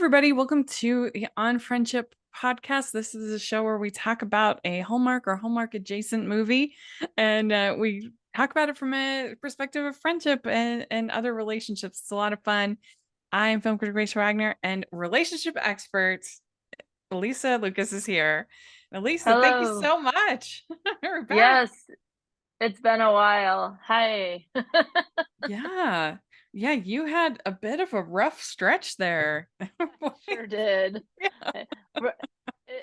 everybody. Welcome to the On Friendship podcast. This is a show where we talk about a Hallmark or Hallmark adjacent movie, and we talk about it from a perspective of friendship and other relationships. It's a lot of fun. I am film critic Rachel Wagner, and relationship expert Alysa Lucas is here. Alysa, thank you Hello. so much. We're back. Yes, it's been a while. Hi. Yeah. Yeah, you had a bit of a rough stretch there. I sure did. Yeah. Eh,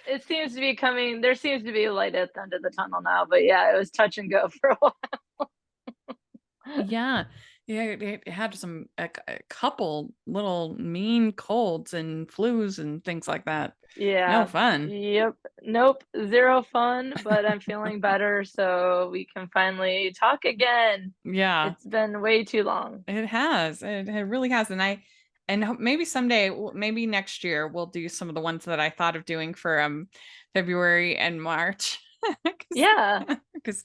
it seems to be coming, there seems to be a light at the end of the tunnel now, but yeah, it was touch and go for a while. Yeah. Yeah, it had a couple little mean colds and flus and things like that. No Yeah. fun. Yep. Nope. Zero fun, but I'm feeling better, so we can finally talk again. Yeah, It's been way too long. it has. It really has. And maybe someday, maybe next year, we'll do some of the ones that I thought of doing for February and March. Because Yeah. because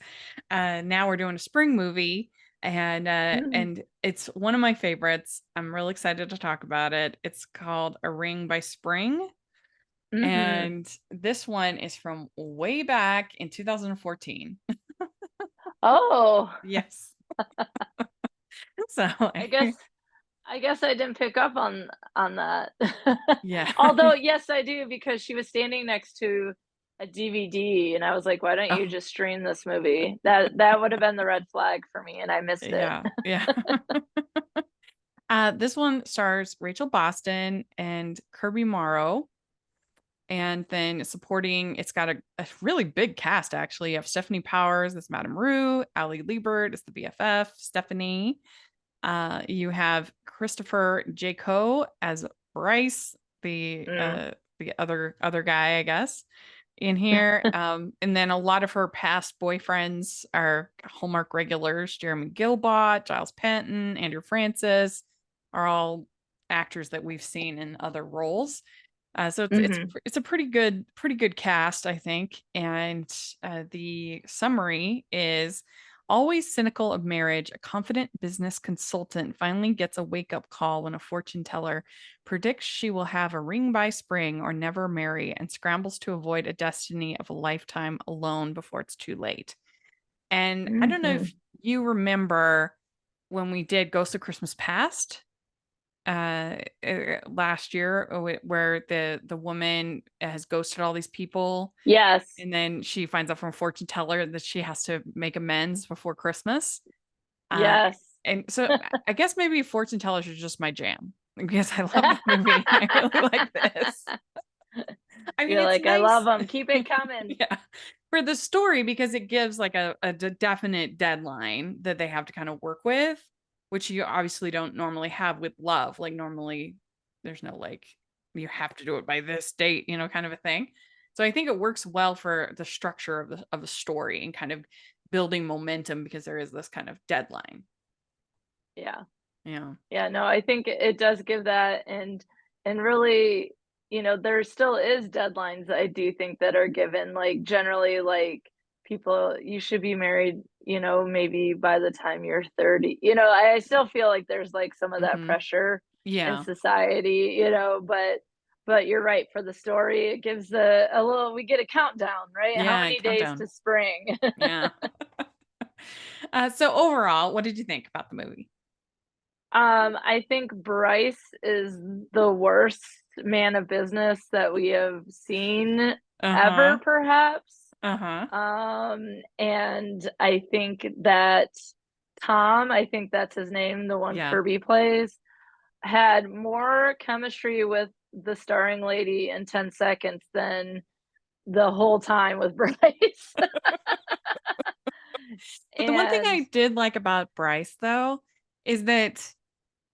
now we're doing a spring movie, Mm, and it's one of my favorites. I'm really excited to talk about it. It's called A Ring by Spring. mhm. And this one is from way back in 2014. Oh, Yes. So, I guess I guess I didn't pick up on that. yeah. Although, yes, I do because she was standing next to a DVD, and I was like, "Why don't you Oh, just stream this movie?" That would have been the red flag for me, and I missed it. yeah. Yeah. This one stars Rachel Boston and Kirby Morrow. And then supporting, it's got a really big cast, actually. You have Stephanie Powers as Madame Rue, Ali Liebert as the BFF, Stephanie. You have Christopher J. Coe as Bryce, Mm, the other guy, I guess, in here. And then a lot of her past boyfriends are Hallmark regulars. Jeremy Gilbot, Giles Penton, Andrew Francis are all actors that we've seen in other roles. So mhm. it's a pretty good cast, I think. And the summary is always cynical of marriage, a confident business consultant finally gets a wake up call when a fortune teller predicts she will have a ring by spring or never marry and scrambles to avoid a destiny of a lifetime alone before it's too late. And I don't know if Mhm. you remember when we did Ghost of Christmas Past last year, where the woman has ghosted all these people, Yes. and then she finds out from a fortune teller that she has to make amends before Christmas. Uh, Yes. and so I guess maybe fortune tellers are just my jam because I love that movie. I really like this. I mean, You're it's like, "I love nice. them. Keep it coming." Yeah. For the story, because it gives like a definite deadline that they have to kind of work with, which you obviously don't normally have with love. Like normally there's no like you have to do it by this date, kind of a thing. So I think it works well for the structure of the story and kind of building momentum because there is this kind of deadline. Yeah. Yeah. Yeah, no, I think it does give that, and really, there still is deadlines I do think that are given, like, generally, like, people you should be married, maybe by the time you're 30. I still feel like there's, like, some of that Hmm. pressure in Yeah. society, but you're right, for the story, it gives a little we get a countdown, right? How Yeah. many days Countdown. to spring? Yeah. So overall, what did you think about the movie? I think Bryce is the worst man of business that we have seen ever, Uh-huh. perhaps. Uh-huh. And I think that Tom, I think that's his name, the one Yeah. Kirby plays, had more chemistry with the starring lady in 10 seconds than the whole time with Bryce. But the one thing And I did like about Bryce, though, is that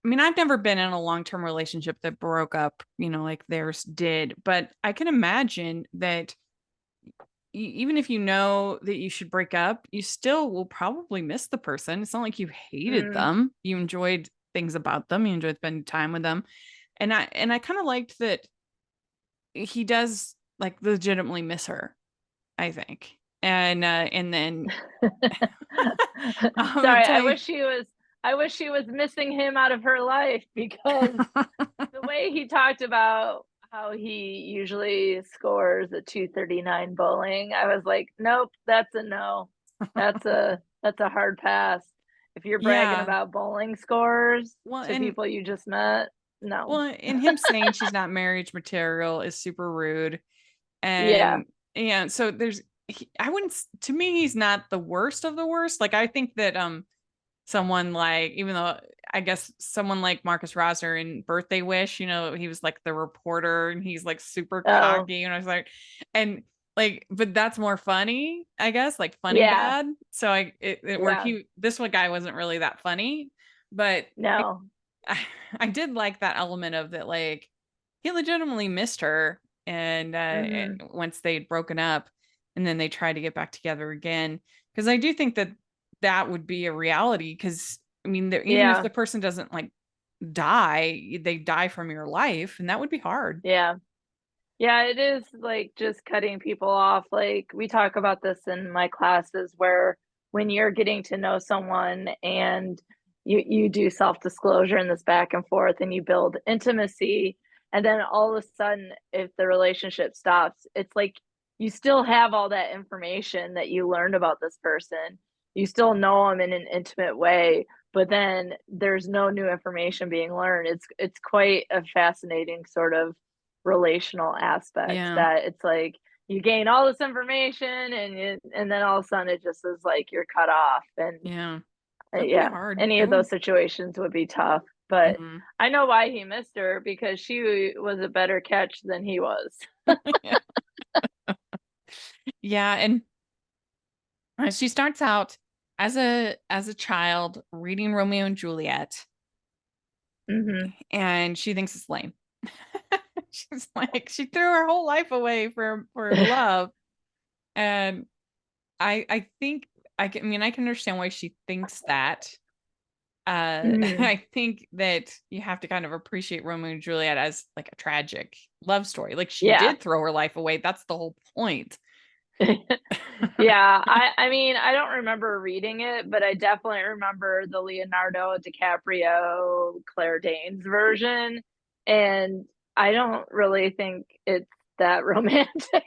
I mean, I've never been in a long-term relationship that broke up, like theirs did, but I can imagine that even if you know that you should break up, you still will probably miss the person. It's not like you hated mm, them. You enjoyed things about them. You enjoyed spending time with them. And I kind of liked that he does like legitimately miss her, I think. And then sorry, I tell you, wish he was. I wish she was missing him out of her life because the way he talked about how he usually scores a 239 bowling, I was like, "Nope, that's a no. That's a hard pass. If you're bragging Yeah. about bowling scores Well, to and people you just met, no." and him saying she's not marriage material is super rude. Yeah. And yeah, so I wouldn't to me he's not the worst of the worst. Like I think that someone like, even though I guess someone like Marcus Rosner in Birthday Wish, he was like the reporter and he's like super Oh, cocky and I was like, and like, but that's more funny, I guess, like funny yeah. bad. So where Yeah. this one guy wasn't really that funny, but No. I, I did like that element of that, like he legitimately missed her, and Mhm. once they'd broken up, and then they tried to get back together again. Because I do think that that would be a reality. Because I mean, even if Yeah. the person doesn't like die, they die from your life, and that would be hard. Yeah. Yeah, it is like just cutting people off. Like we talk about this in my classes where when you're getting to know someone and you do self-disclosure and this back and forth and you build intimacy and then all of a sudden if the relationship stops, it's like you still have all that information that you learned about this person. You still know them in an intimate way, but then there's no new information being learned. It's quite a fascinating sort of relational aspect Yeah, that it's like you gain all this information and then all of a sudden it just is like you're cut off and yeah, that'd be yeah, hard. any It of those would. situations would be tough, but Mhm. I know why he missed her because she was a better catch than he was. Yeah, yeah, and she starts out as a child reading Romeo and Juliet, Mhm. and she thinks it's lame. She's like, she threw her whole life away for love. And I think I can understand why she thinks that. Mhm. I think that you have to kind of appreciate Romeo and Juliet as like a tragic love story. Like she Yeah. did throw her life away. That's the whole point. Yeah, I mean, I don't remember reading it, but I definitely remember the Leonardo DiCaprio, Claire Danes version, and I don't really think it's that romantic.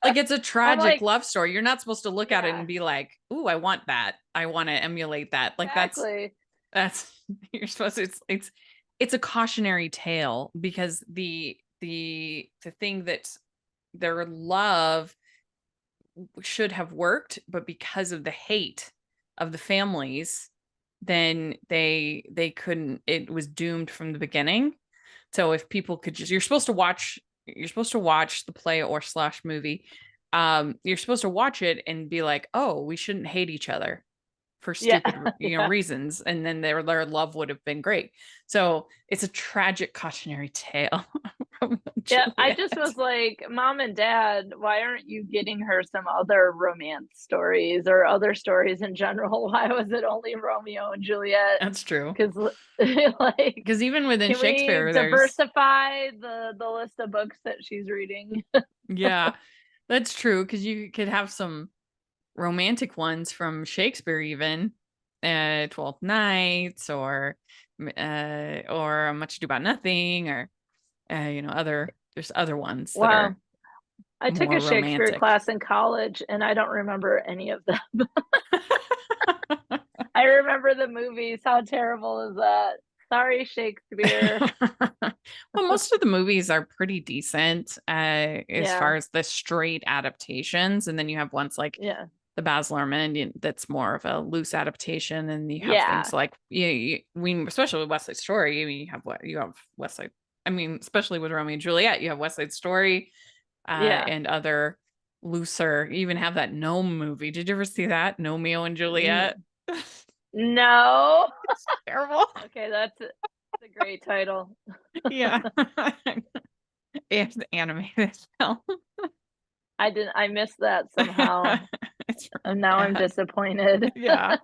Like it's a I'm tragic like, love story. You're not supposed to look at it yeah, and be like, "Ooh, I want that. I want to emulate that." Like exactly. that's you're supposed to, it's a cautionary tale because the thing that their love should have worked, but because of the hate of the families, then they couldn't, it was doomed from the beginning. So if people could just, you're supposed to watch the play or slash movie. You're supposed to watch it and be like, oh, we shouldn't hate each other for Yeah, stupid, yeah. reasons, and then their love would have been great. So it's a tragic cautionary tale from Yeah, I just Juliet. was like, "Mom and Dad, why aren't you getting her some other romance stories or other stories in general? Why was it only Romeo and Juliet? That's true. Because like, Because even within can we Shakespeare, there's, diversify the list of books that she's reading?" yeah, that's true. Because you could have some romantic ones from Shakespeare, even 12th Nights, or Much Ado About Nothing, or there's other ones that Wow. are I took a more Shakespeare romantic. class in college, and I don't remember any of them. I remember the movies. How terrible is that? Sorry, Shakespeare. Well, most of the movies are pretty decent as Yeah, far as the straight adaptations, and then you have ones like yeah, the Baz Luhrmann, that's more of a loose adaptation, and you have things yeah, like, especially with West Side Story. I mean, you have West Side. I mean, especially with Romeo and Juliet, you have West Side Story, yeah. and other looser. You even have that gnome movie. Did you ever see that, Romeo and Juliet? N no. It's terrible. Okay, that's a great title. Yeah. It's the animated film. I missed that somehow, It's and really now I'm bad. disappointed. Yeah.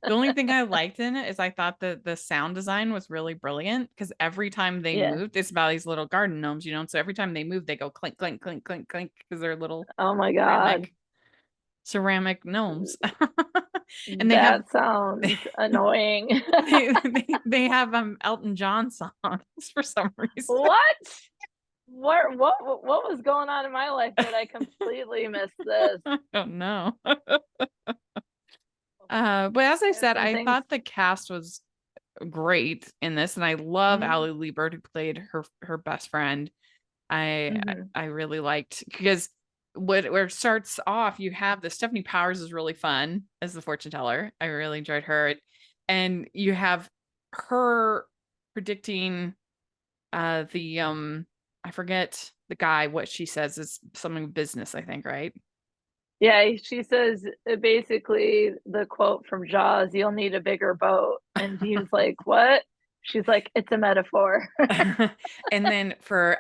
The only thing I liked in it is I thought that the sound design was really brilliant because every time they Yeah. moved, it's about these little garden gnomes, so every time they move, they go clink, clink, clink, clink, clink because they're little Oh my god. ceramic ceramic gnomes. And they have That sounds annoying. they have Elton John songs for some reason. What? What was going on in my life that I completely missed this? I don't know. But as I I have said, some I things. thought the cast was great in this, and I love Mhm, Allie Liebert who played her best friend. I mhm. I really liked because where it starts off, you have the Stephanie Powers is really fun as the fortune teller. I really enjoyed her, and you have her predicting the I forget the guy what she says is something business, I think, right? Yeah, she says, basically the quote from Jaws, "You'll need a bigger boat," and he's like, "What?" She's like, "It's a metaphor." And then for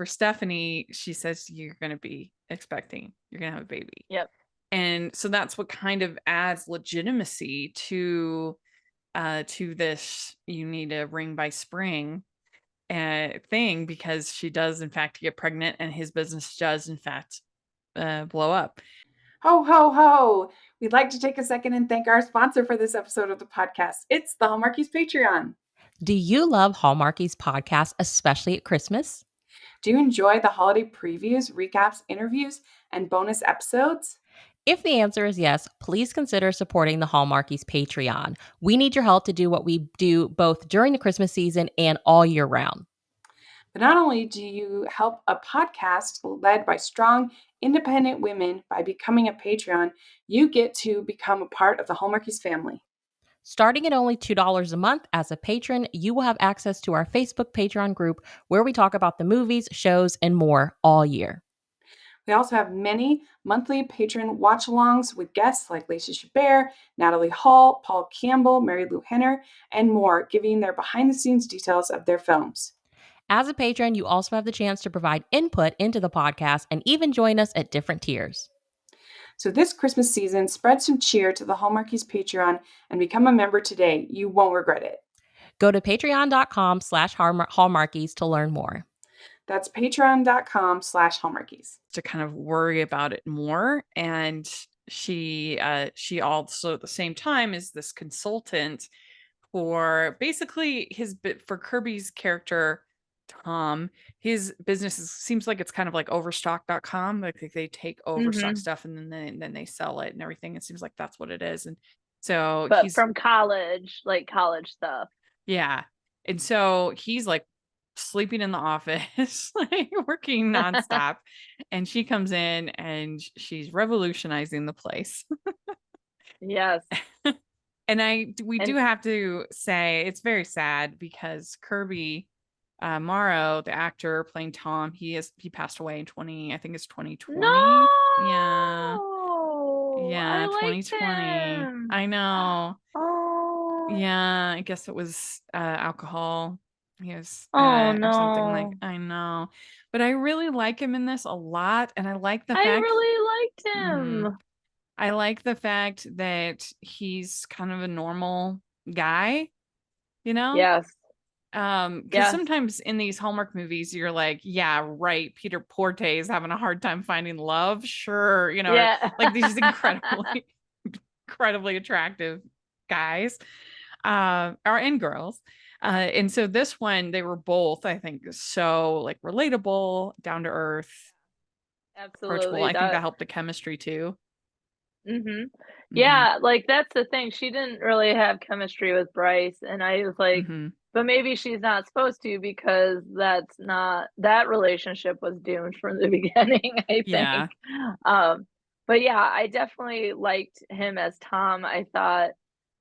Stephanie, she says you're gonna be expecting, you're gonna have a baby. Yep. And so that's what kind of adds legitimacy to this you need a ring by spring thing, because she does in fact get pregnant and his business does in fact blow up. Ho, ho, ho! We'd like to take a second and thank our sponsor for this episode of the podcast. It's the Hallmarkies Patreon. Do you love Hallmarkies podcast, especially at Christmas? Do you enjoy the holiday previews, recaps, interviews, and bonus episodes? If the answer is yes, please consider supporting the Hallmarkies Patreon. We need your help to do what we do both during the Christmas season and all year round. But not only do you help a podcast led by strong, independent women by becoming a Patreon, you get to become a part of the Hallmarkies family. Starting at only $2 a month as a patron, you will have access to our Facebook Patreon group where we talk about the movies, shows, and more all year. We also have many monthly patron watch-alongs with guests like Lacey Chabert, Natalie Hall, Paul Campbell, Mary Lou Henner, and more, giving their behind-the-scenes details of their films. As a patron, you also have the chance to provide input into the podcast and even join us at different tiers. So this Christmas season, spread some cheer to the Hallmarkies Patreon and become a member today. You won't regret it. Go to patreon.com/hallmarkies to learn more. That's patreon.com/Hallmarkies. To kind of worry about it more, and she also at the same time is this consultant for basically for Kirby's character Tom. His business seems like it's kind of like overstock.com, like they take overstock Mhm. stuff and then they sell it and everything. It seems like that's what it is. And so But he's from college, like college stuff. yeah. And so he's like sleeping in the office, like working nonstop. And she comes in and she's revolutionizing the place. Yes. And we do And have to say it's very sad because Kirby Morrow, the actor playing Tom, he passed away in 20, I think it's 2020. Yeah. no! I Yeah, liked 2020. him. I know. Oh. Yeah, I guess it was alcohol. He was Oh, or something like no. I know. But I really like him in this a lot, and I like the I fact really liked mhm, him. I like the fact that he's kind of a normal guy, you know? Yes. Because Yes. sometimes in these Hallmark movies, you're like, yeah, right, Peter Porte is having a hard time finding love. Sure, or Yeah. like these incredibly attractive guys, or and girls. And so this one, they were both, I think, so like relatable, down to earth, approachable. Absolutely. I think that That helped the chemistry too. Mhm. Hmm. Yeah, like, that's the thing, she didn't really have chemistry with Bryce, and I was like, Hmm. but maybe she's not supposed to because that's not that relationship was doomed from the beginning, I think. Yeah. Um, but yeah, I definitely liked him as Tom. I thought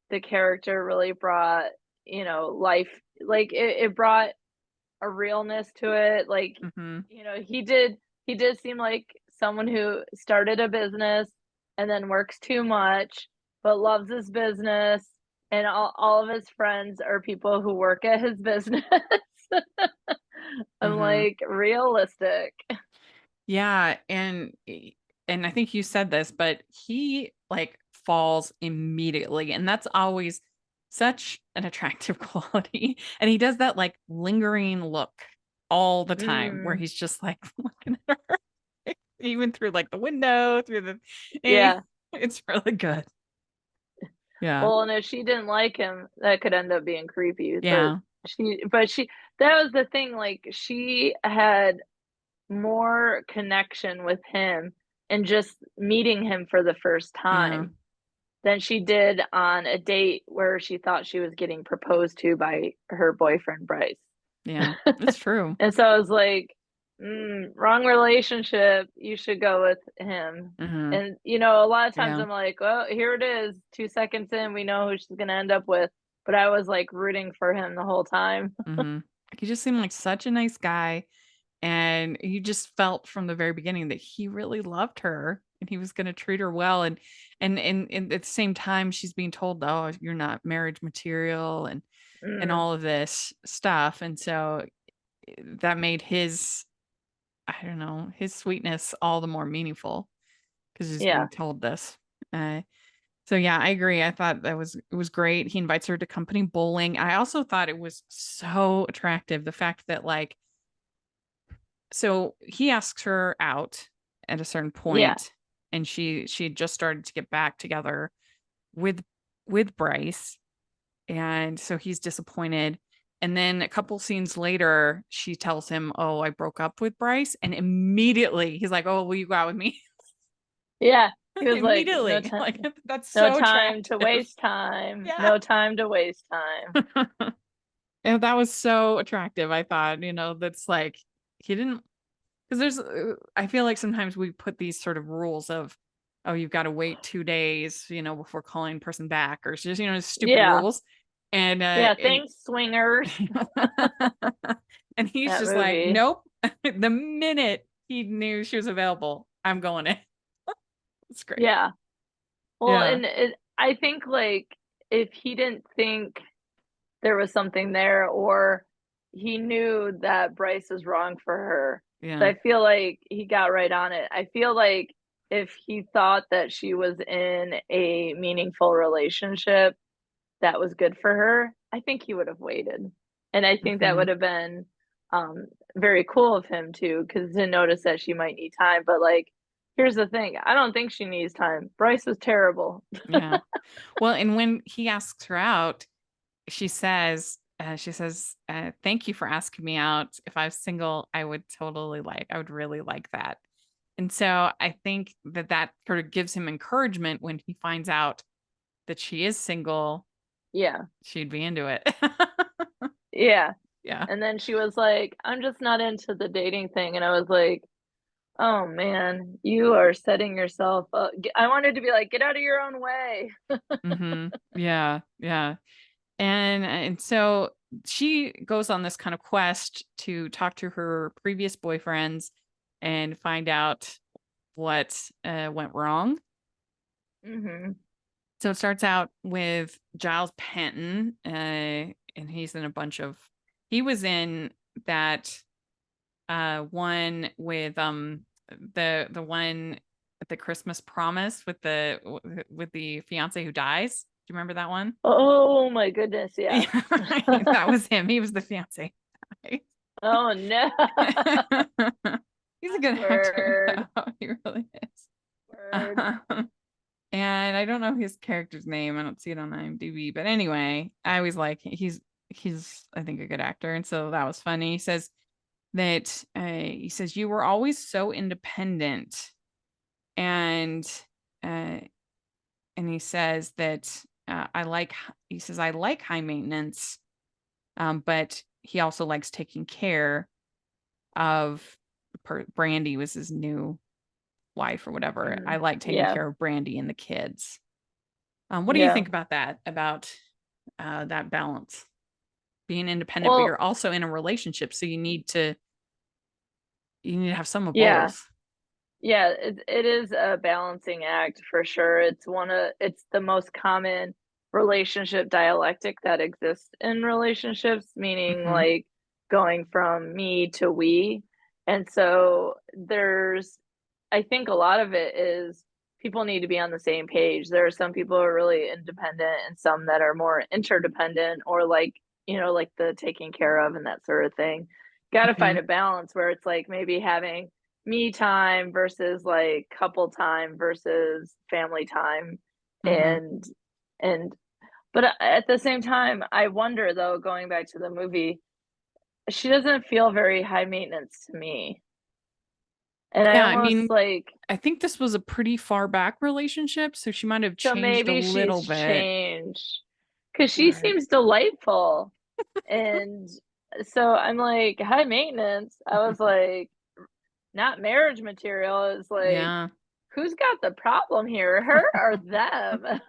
the character really brought, life like, it brought a realness to it, like, Hmm. he did seem like someone who started a business and then works too much, but loves his business, and all of his friends are people who work at his business. I'm Hmm. like, realistic. Yeah, and I think you said this, but he like falls immediately, and that's always such an attractive quality. And he does that like lingering look all the time where Mm, he's just like looking at her even through like the window, through the yeah. it's really good. Yeah. Well, and if she didn't like him, that could end up being creepy. Yeah. She that was the thing, like, she had more connection with him and just meeting him for the first Yeah. time than she did on a date where she thought she was getting proposed to by her boyfriend, Bryce. Yeah. It's true. And so I was like, wrong relationship. You should go with him. Mhm. And, you know, a lot of times Yeah. I'm like, well, here it is. 2 seconds in, we know who she's going to end up with. But I was like rooting for him the whole time. Mhm. He just seemed like such a nice guy, and you just felt from the very beginning that he really loved her and he was gonna treat her well, and at the same time, she's being told, "Oh, you're not marriage material," and Mm, all of this stuff, and so, that made his I don't know, his sweetness all the more meaningful because he's being yeah. told this. Uh, so yeah, I agree. I thought it was great. He invites her to company bowling. I also thought it was so attractive, the fact that, like, so he asks her out at a certain Yeah. point, and she had just started to get back together with Bryce, and so he's disappointed. And then a couple scenes later, she tells him, "Oh, I broke up with Bryce," and immediately he's like, "Oh, will you go out with me?" Yeah. He was like, Immediately, like, that's no so time to attractive. waste time. Yeah. No time to waste time. And that was so attractive. I thought, that's like he didn't. Because I feel like sometimes we put these sort of rules of, oh, you've got to wait 2 days, before calling a person back, or it's just, stupid Yeah. rules. And, Yeah. Thanks, swingers. and he's That just like, movie. nope. The minute he knew she was available, I'm going in. It's great. Yeah. Well, Yeah. and I think, like, if he didn't think there was something there, or he knew that Bryce was wrong for her, so Yeah. I feel like he got right on it. I feel like if he thought that she was in a meaningful relationship that was good for her, I think he would have waited. And I think that Hmm. would have been very cool of him too, because to notice that she might need time. But like, here's the thing: I don't think she needs time. Bryce was terrible. Yeah. Well, and when he asks her out, she says, thank you for asking me out. If I was single, I would really like that. And so I think that sort of gives him encouragement when he finds out that she is single, Yeah, she'd be into it. yeah. Yeah. And then she was like, "I'm just not into the dating thing," and I was like, "Oh man, you are setting yourself up." I wanted to be like, "Get out of your own way." Yeah. Yeah. And so she goes on this kind of quest to talk to her previous boyfriends and find out what went wrong. Hmm. So it starts out with Giles Penton, and he's in a bunch of. He was in that one with the one at the Christmas Promise with the fiance who dies. Do you remember that one? Oh my goodness, yes. Yeah, that was him. He was the fiance. Oh no. He's a good actor, Word. though. He really is. Word. And I don't know his character's name. I don't see it on IMDb. But anyway, I always like he's I think a good actor, and so that was funny. He says you were always so independent, and uh, and he says that he says I like high maintenance, but he also likes taking care of Brandy was his new wife or whatever. I Mm. like taking Yeah. care of Brandy and the kids. What do you Yeah. think about that? About that balance, being independent, but Well, you're also in a relationship, so you need to have some of yeah. both. Yeah, it is a balancing act for sure. It's the most common relationship dialectic that exists in relationships, meaning Hmm. like going from me to we. And so I think a lot of it is people need to be on the same page. There are some people who are really independent and some that are more interdependent, or like, like the taking care of and that sort of thing. Got to Hmm. find a balance where it's like maybe having me time versus like couple time versus family time, Hmm. and And but at the same time, I wonder though, going back to the movie, she doesn't feel very high maintenance to me. And I Yeah, I almost mean, like, I think this was a pretty far back relationship, so she might have so changed a maybe little she's bit. changed because she Right. seems delightful. And so I'm like, high maintenance. I was like, not marriage material. It's like, Yeah. who's got the problem here, her or them?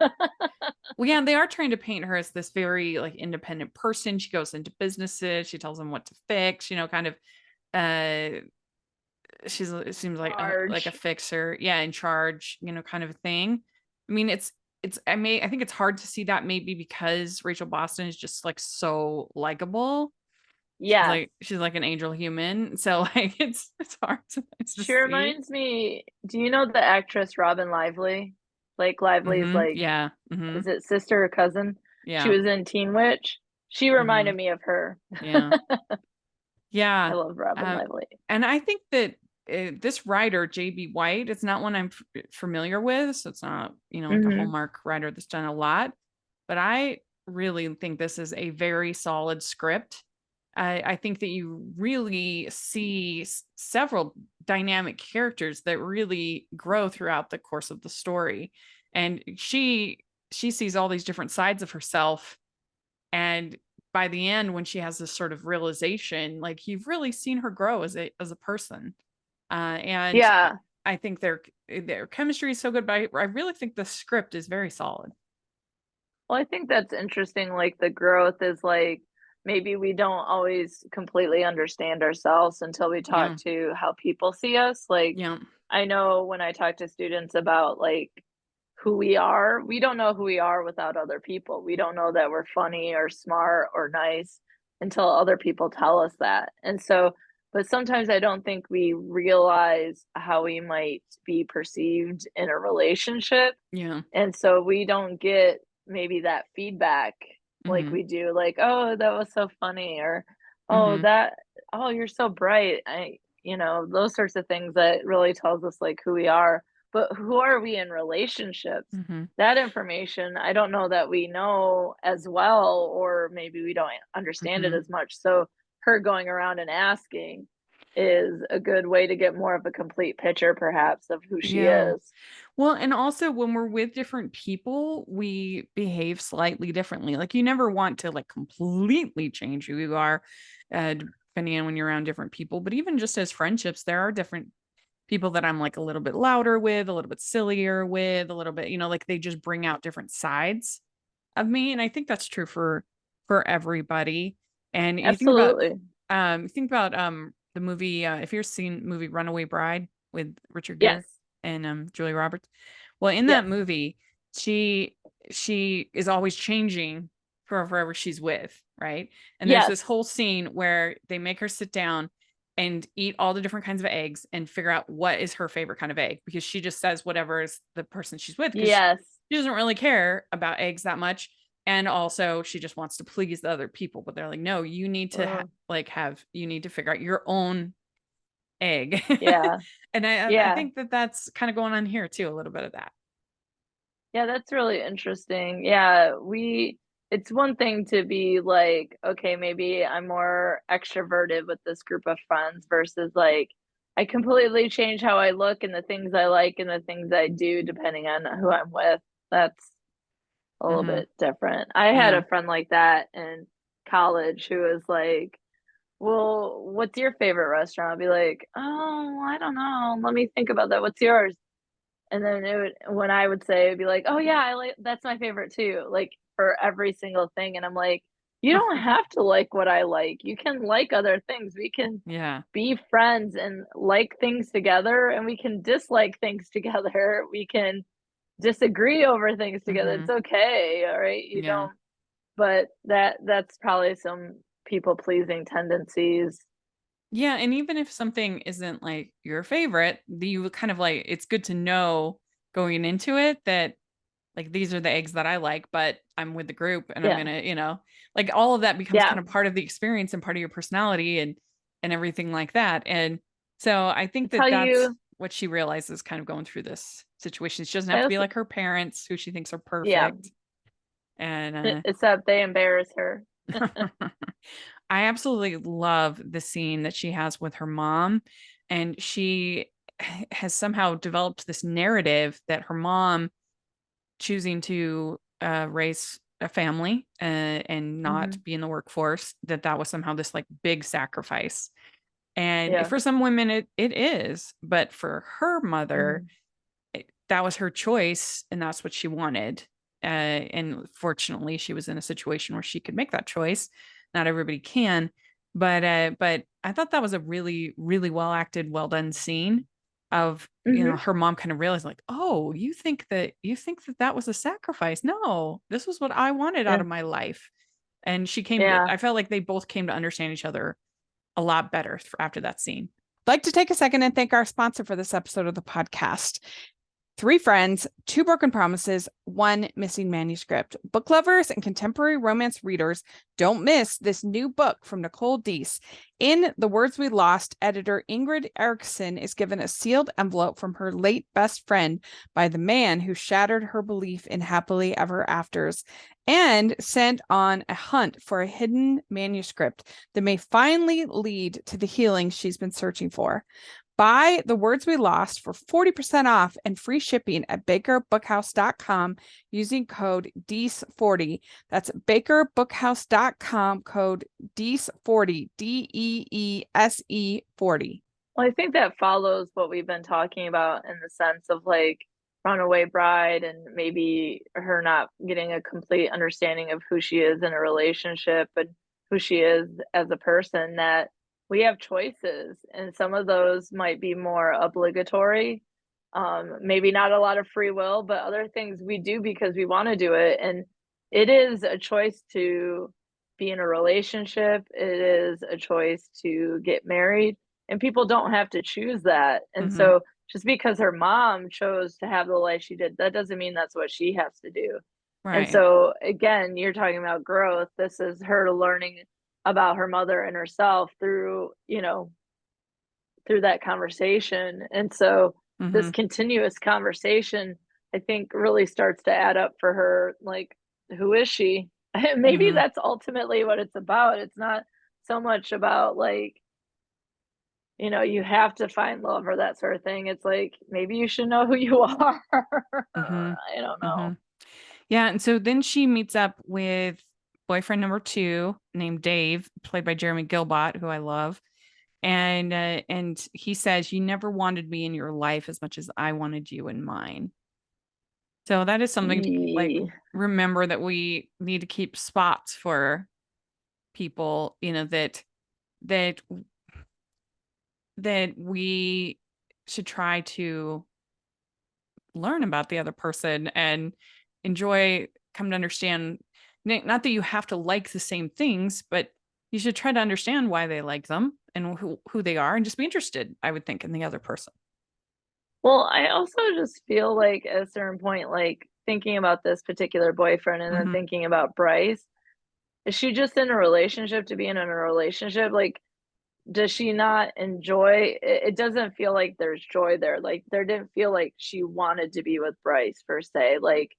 Well, yeah, they are trying to paint her as this very like independent person. She goes into businesses, she tells them what to fix, kind of uh it seems like a Charge. fixer, yeah, in charge, kind of a thing. I mean, I think it's hard to see that maybe because Rachel Boston is just like so likable. Yes. She's like an angel human. So like it's hard sometimes to She see. reminds me, do you know the actress Robin Lively? Blake Lively's like, Yeah. is it sister or cousin? She Yeah. was in Teen Witch. She reminded me of her. Yeah. I Yeah. love Robin Uh, Lively. and I think that this writer, J.B. White, it's not one I'm familiar with. So it's not, like a Mhm. Hallmark writer that's done a lot. But I really think this is a very solid script. I think that you really see several dynamic characters that really grow throughout the course of the story. And she sees all these different sides of herself, and by the end, when she has this sort of realization, like you've really seen her grow as a person. And Yeah. I think their chemistry is so good, but I really think the script is very solid. Well, I think that's interesting, like, the growth is, like, maybe we don't always completely understand ourselves until we talk Yeah. to how people see us, like, Yeah. I know when I talk to students about, like, who we are, we don't know who we are without other people. We don't know that we're funny or smart or nice until other people tell us that. And so, but sometimes I don't think we realize how we might be perceived in a relationship. Yeah. And so we don't get maybe that feedback like Hmm. we do, like, oh, that was so funny, or oh, Hmm. that, oh, you're so bright. Those sorts of things that really tells us like who we are. But who are we in relationships? Hmm. That information, I don't know that we know as well, or maybe we don't understand it Hmm. as much. So her going around and asking is a good way to get more of a complete picture, perhaps, of who she Yeah. is. Well, and also when we're with different people, we behave slightly differently. Like you never want to like completely change who you are, depending on when you're around different people. But even just as friendships, there are different people that I'm like a little bit louder with, a little bit sillier with, a little bit, like they just bring out different sides of me. And I think that's true for everybody. And Absolutely. you think about the movie, if you've seen movie Runaway Bride with Richard Gere Yes. and Julia Roberts. Well, in that Yes. movie, she she is always changing for whoever she's with, right? And there's this Yes. whole scene where they make her sit down and eat all the different kinds of eggs and figure out what is her favorite kind of egg, because she just says whatever is the person she's with, because Yes. she doesn't really care about eggs that much. And also she just wants to please the other people, but they're like, no, you need to Uh, you need to figure out your own egg. yeah. And I Yeah. think that that's kind of going on here too, a little bit of that. Yeah, that's really interesting. Yeah, it's one thing to be like, okay, maybe I'm more extroverted with this group of friends versus like I completely change how I look and the things I like and the things I do depending on who I'm with. That's a little Hmm. bit different. I had Yeah. a friend like that in college who was like, well, what's your favorite restaurant? I'd be like, oh, I don't know. Let me think about that. What's yours? And then when I would say, it'd be like, "Oh yeah, I like that's my favorite too," like for every single thing. And I'm like, you don't have to like what I like. You can like other things. We can Yeah. be friends and like things together, and we can dislike things together. We can disagree over things together. Hmm. It's okay. All right. You Yeah. don't, but that's probably some people pleasing tendencies. Yeah, and even if something isn't like your favorite, you kind of like it's good to know going into it that like these are the eggs that I like, but I'm with the group and I'm Yeah. gonna, like all of that becomes Yeah. kind of part of the experience and part of your personality and everything like that. And so I think It's how that that's you, what she realizes kind of going through this situation. She doesn't I have to be also, like her parents who she thinks are yeah. perfect. And Except they embarrass her. I absolutely love the scene that she has with her mom. And she has somehow developed this narrative that her mom choosing to raise a family and not Mhm. be in the workforce, that was somehow this like big sacrifice. And Yeah. for some women, it is. But for her mother, Mhm. that was her choice and that's what she wanted. And fortunately, she was in a situation where she could make that choice. Not everybody can, but I thought that was a really, really well acted, well done scene of Mhm. her mom kind of realized like, oh, you think that that was a sacrifice? No, this was what I wanted out Yeah. of my life. And Yeah. I felt like they both came to understand each other a lot better after that scene. I'd like to take a second and thank our sponsor for this episode of the podcast. Three friends, two broken promises, one missing manuscript. Book lovers and contemporary romance readers, don't miss this new book from Nicole Deese. In The Words We Lost, editor Ingrid Erickson is given a sealed envelope from her late best friend by the man who shattered her belief in happily ever afters, and sent on a hunt for a hidden manuscript that may finally lead to the healing she's been searching for. Buy The Words We Lost for 40% off and free shipping at bakerbookhouse.com using code DEESE40. That's bakerbookhouse.com, code DEESE40, DEESE 40. Well, I think that follows what we've been talking about in the sense of like runaway bride and maybe her not getting a complete understanding of who she is in a relationship and who she is as a person, that we have choices and some of those might be more obligatory. Maybe not a lot of free will, but other things we do because we want to do it. And it is a choice to be in a relationship. It is a choice to get married, and people don't have to choose that. And Mm-hmm. so just because her mom chose to have the life she did, that doesn't mean that's what she has to do. And Right. so again, you're talking about growth. This is her learning about her mother and herself through, through that conversation. And so Mm-hmm. this continuous conversation, I think, really starts to add up for her. Like, who is she? Maybe Mm-hmm. that's ultimately what it's about. It's not so much about like, you have to find love or that sort of thing. It's like, maybe you should know who you are. Mm-hmm. I don't Mm-hmm. know. Yeah. And so then she meets up with boyfriend number two named Dave, played by Jeremy Gilbot, who I love. And he says, you never wanted me in your life as much as I wanted you in mine. So that is something to like Ye- remember, that we need to keep spots for people, that that we should try to learn about the other person and enjoy, come to understand, not that you have to like the same things, but you should try to understand why they like them and who they are, and just be interested, I would think, in the other person. Well, I also just feel like at a certain point, like thinking about this particular boyfriend and then Hmm. thinking about Bryce, is she just in a relationship to be in a relationship? Like, does she not enjoy it? Doesn't feel like there's joy there. Like, there didn't feel like she wanted to be with Bryce per se. Like,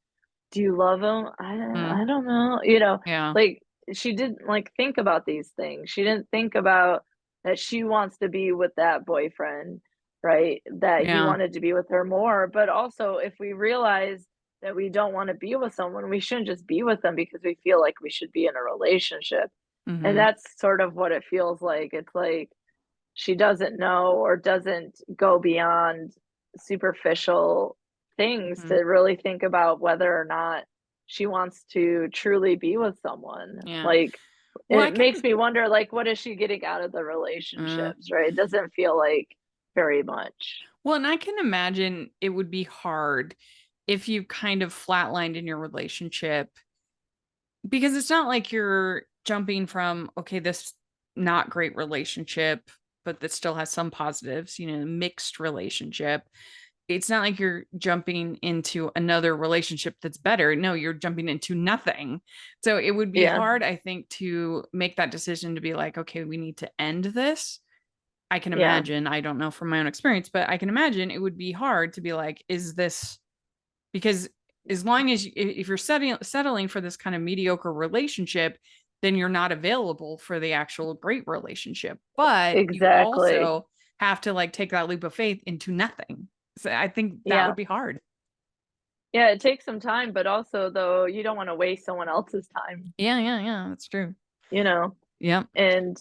do you love him? Mm, I don't know. yeah. Like she didn't like think about these things. She didn't think about that she wants to be with that boyfriend, right? That he Yeah. wanted to be with her more. But also, if we realize that we don't want to be with someone, we shouldn't just be with them because we feel like we should be in a relationship. And Hmm. that's sort of what it feels like. It's like she doesn't know or doesn't go beyond superficial things to Hmm. really think about whether or not she wants to truly be with someone. Yeah. Like, Well, and I it makes can. me wonder, like, what is she getting out of the uh, relationships, right? It doesn't feel like very much. well, and I can imagine it would be hard if you kind of flatlined in your relationship, because it's not like you're jumping from, okay, this not great relationship, but that still has some positives, mixed relationship. It's not like you're jumping into another relationship that's better. No, you're jumping into nothing. So it would be Yeah. hard, I think, to make that decision to be like, okay, we need to end this. I can Yeah. imagine, I don't know from my own experience, but I can imagine it would be hard to be like, is this because as long as if you're settling for this kind of mediocre relationship, then you're not available for the actual great relationship. But you Exactly. also have to like take that leap of faith into nothing. So I think that Yeah. would be hard. Yeah, it takes some time, but also though you don't want to waste someone else's time, Yeah. That's true. you know. Yep. And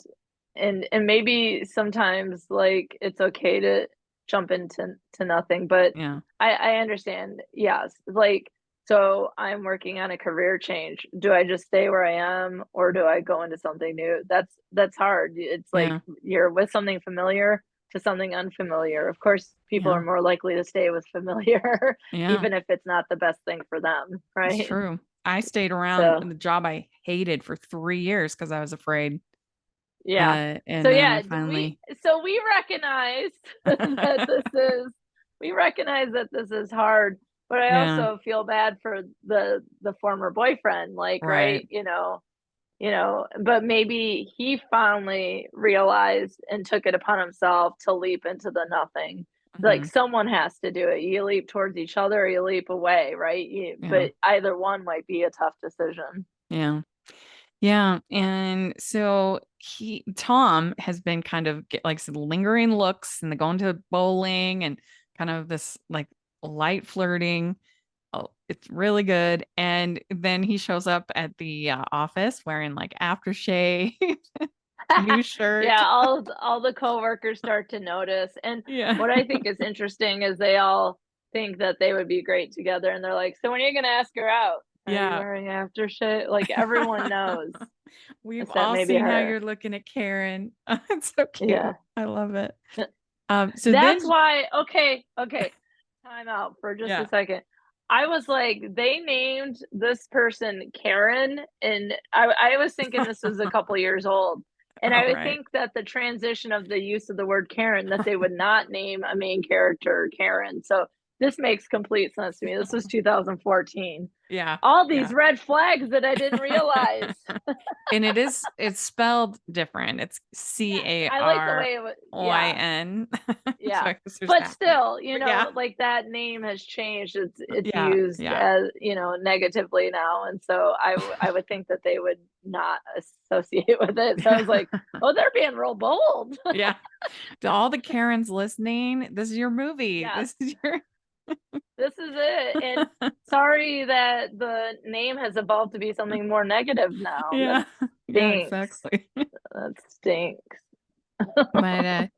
and maybe sometimes like it's okay to jump into nothing, but Yeah. I understand. Yes. Like so I'm working on a career change. Do I just stay where I am or do I go into something new? That's hard. It's like Yeah. you're with something familiar to something unfamiliar. Of course, people are Yeah. more likely to stay with familiar Yeah. even if it's not the best thing for them, It's right? true. I stayed around So in the job I hated for 3 years because I was afraid. yeah. So And then I yeah, finally we recognize that we recognize that this is hard, but I yeah, also feel bad for the former boyfriend, like, right. right, but maybe he finally realized and took it upon himself to leap into the nothing. Like Mhm. someone has to do it. You leap towards each other, or you leap away, right? Yeah. But either one might be a tough decision. Yeah. Yeah, and so Tom has been kind of like some lingering looks and the going to bowling and kind of this like light flirting. Oh, it's really good. And then he shows up at the office wearing like aftershave, new shirt. Yeah, all the coworkers start to notice, and Yeah. what I think is interesting is they all think that they would be great together, and they're like, "So when are you gonna ask her out? Are you Yeah. wearing aftershave?" Like, everyone knows, We've except all maybe seen how you're her. looking at Karen. It's so cute. Yeah. I love it. Th So then That's why okay, time out for just a yeah. second. I was like, they named this person Karen, and I was thinking this was a couple years old, and All I would right. think that the transition of the use of the word Karen, that they would not name a main character Karen, so this makes complete sense to me. This was 2014. Yeah. All these Yeah. red flags that I didn't realize. And it's spelled different. It's Yes, I like the Caryn. way it was. Yeah. So Yeah. I guess there's But that there. still, But yeah. like that name has changed. It's Yeah. used Yeah. as, negatively now. And so I would think that they would not associate with it. So I was like, oh, they're being real bold. Yeah. To all the Karens listening, this is your movie. Yes, This is your this is it. And sorry that the name has evolved to be something more negative now. That yeah. Yeah, stinks. exactly. That stinks. But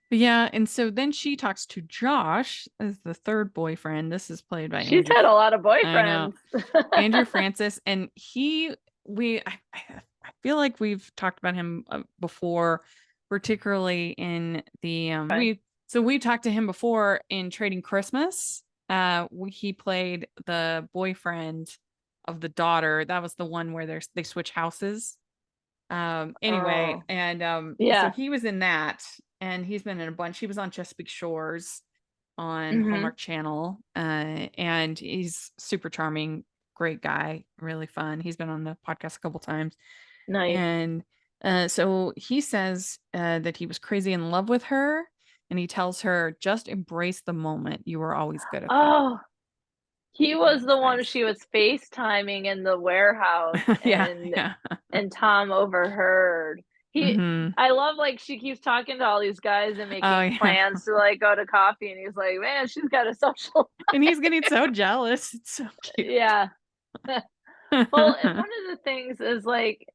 yeah, and so then she talks to Josh as the third boyfriend. This is played by She's Andrew. had a lot of I know. boyfriends. Andrew Francis, and I feel like we've talked about him before, particularly in the we talked to him before in Trading Christmas. He played the boyfriend of the daughter. That was the one where they switch houses. Anyway, Oh, and so yeah. he was in that, and he's been in a bunch. He was on Chesapeake Shores on Hmm. Hallmark Channel, and he's super charming, great guy, really fun. He's been on the podcast a couple times, Nice. and so he says that he was crazy in love with her, and he tells her, "Just embrace the moment. You were always good at that." Oh, he And was that's the one nice. she was FaceTiming in the warehouse, Yeah, and yeah. Tom overheard. He Hmm. I love, like, she keeps talking to all these guys and Oh making yeah. plans to, like, go to coffee, and he's like, "Man, she's got a social." And he's getting so jealous. It's so cute. Yeah. Well, and one of the things is, like,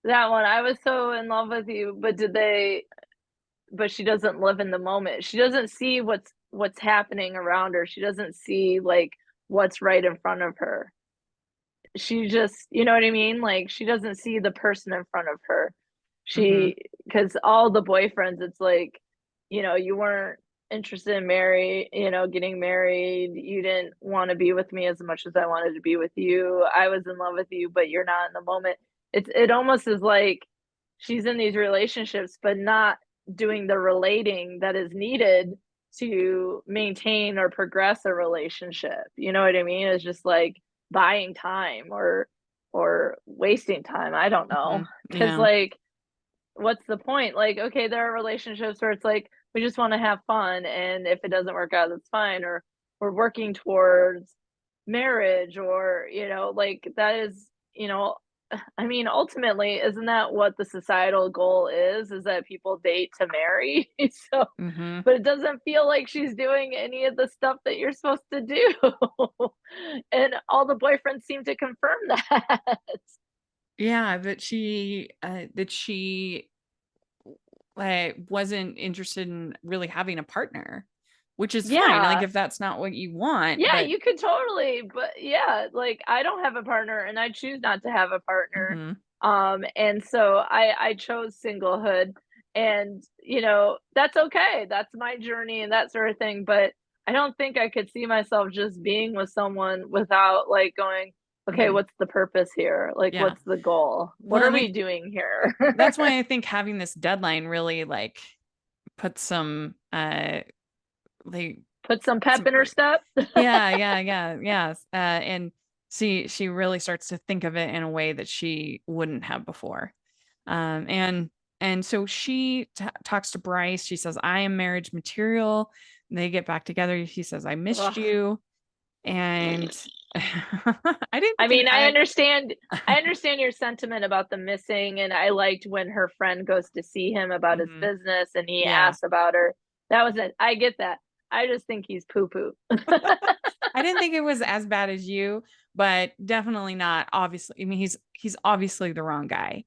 that one, "I was so in love with you, but she doesn't live in the moment. She doesn't see what's happening around her. She doesn't see, like, what's right in front of her. She just, you know what I mean? Like, she doesn't see the person in front of her. Hmm. Because all the boyfriends, it's like, you weren't interested in getting married. You didn't want to be with me as much as I wanted to be with you. I was in love with you, but you're not in the moment. It almost is like she's in these relationships, but not doing the relating that is needed to maintain or progress a relationship. You know what I mean? It's just like buying time or wasting time. I don't know. Hmm. Cause Yeah. like, what's the point? Like, okay, there are relationships where it's like we just want to have fun, and if it doesn't work out, that's fine. Or we're working towards marriage, or, like, that is, I mean, ultimately, isn't that what the societal goal is that people date to marry? So, Mhm. but it doesn't feel like she's doing any of the stuff that you're supposed to do. And all the boyfriends seem to confirm that. Yeah, that she wasn't interested in really having a partner, which is fine, like, Yeah. if that's not what you want, Yeah, but you could totally, but yeah, like, I don't have a partner and I choose not to have a partner. Mhm. And so I chose singlehood, and that's okay. That's my journey and that sort of thing. But I don't think I could see myself just being with someone without like going, okay, Mhm. what's the purpose here? Like, Yeah. what's the goal? What Well, are and we doing here? that's why I think having this deadline really, like, puts some, like, Put some pep some in her step. yeah, yeah, yeah, yes, and she really starts to think of it in a way that she wouldn't have before. And so she talks to Bryce. She says, "I am marriage material." They get back together. He says, "I missed Ugh. you," and I didn't I think it mean, I had. understand I understand your sentiment about the missing, and I liked when her friend goes to see him about his Mhm. business and he Yeah, asks about her. That was it. I get that. I just think he's poo poo. I didn't think it was as bad as you, but definitely not. Obviously, I mean, he's obviously the wrong guy,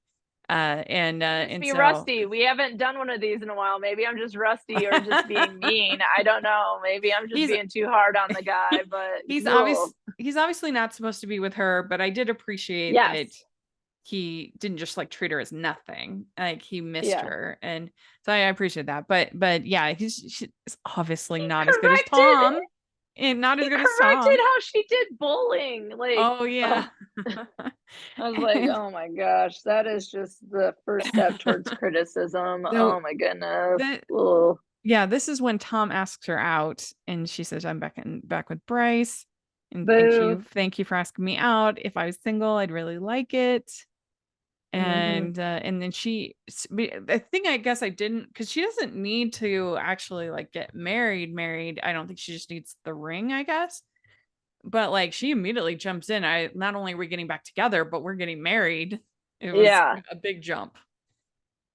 Must and be so rusty. We haven't done one of these in a while. Maybe I'm just rusty or just being mean. I don't know. Maybe I'm just he's being too hard on the guy, but ugh. he's obviously not supposed to be with her, but I did appreciate that Yes. he didn't just like treat her as nothing. Like he missed Yeah. her. And so I appreciate that. But yeah, she's obviously He not as good as corrected Tom. And not as he good as corrected Tom. how she did bowling. Like, Oh yeah. ugh. I was like, And "Oh my gosh, that is just the first step towards criticism." so Oh my goodness. the Ugh. yeah, this is when Tom asks her out and she says, "I'm back with Bryce. And Boo. thank you for asking me out. If I was single, I'd really like it." Mhm. And then the thing I guess I didn't, because she doesn't need to actually like get married. I don't think she just needs the ring, I guess. But like she immediately jumps in. I Not only are we getting back together, but we're getting married. It was Yeah. a big jump.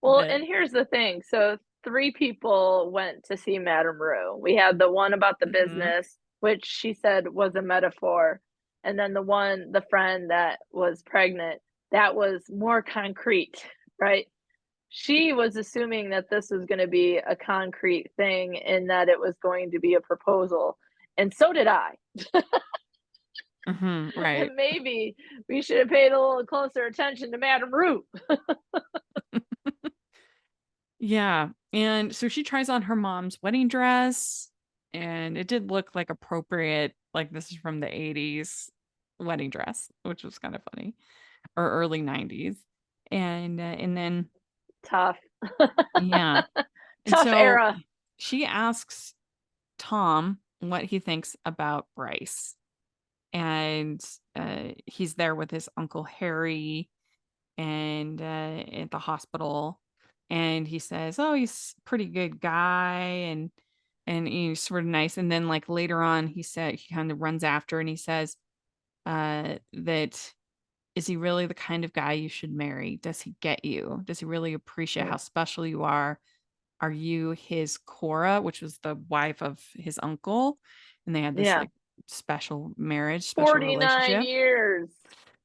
Well, But and here's the thing. So 3 people went to see Madame Rue. We had the one about the mhm. business, which she said was a metaphor, and then the friend that was pregnant, that was more concrete, right? She was assuming that this was gonna be a concrete thing and that it was going to be a proposal, and so did I. Mhm, right. And maybe we should have paid a little closer attention to Madame Rue. Yeah. And so she tries on her mom's wedding dress, and it did look like appropriate, like this is from the 80s wedding dress, which was kind of funny, or early 90s. And then Tough. yeah. And Tough so era. she asks Tom what he thinks about Bryce. And he's there with his uncle Harry and at the hospital, and he says, "Oh, he's a pretty good guy and he's sort of nice." And then like later on he kind of runs after and he says that, "Is he really the kind of guy you should marry? Does he get you? Does he really appreciate how Mm, special you are? Are you his Cora," which was the wife of his uncle, and they had this yeah. like special 49 relationship. years.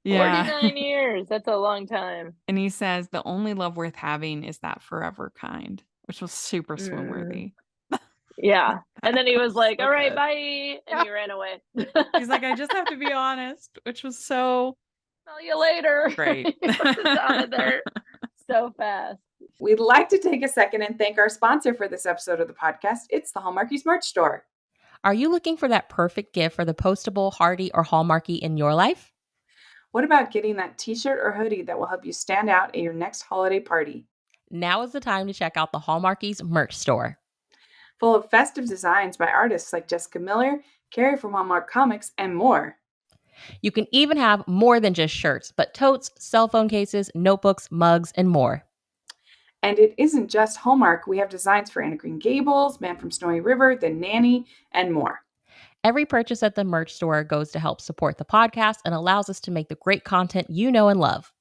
Yeah. 49 years. That's a long time. And he says, "The only love worth having is that forever kind," which was super swoon Mm, worthy. yeah. And then he was like, So "All right, good. bye." And Yeah. he ran away. He's like, "I just have to be honest," which was so "Smell you later." great. He was out of there so fast. We'd like to take a second and thank our sponsor for this episode of the podcast. It's the Hallmarkies merch store. Are you looking for that perfect gift for the postable, hardy, or Hallmarky in your life? What about getting that t-shirt or hoodie that will help you stand out at your next holiday party? Now is the time to check out the Hallmarkies merch store. Full of festive designs by artists like Jessica Miller, Carrie from Hallmark Comics, and more. You can even have more than just shirts, but totes, cell phone cases, notebooks, mugs, and more. And it isn't just Hallmark. We have designs for Anna Green Gables, Man from Snowy River, The Nanny, and more. Every purchase at the merch store goes to help support the podcast and allows us to make the great content you know and love.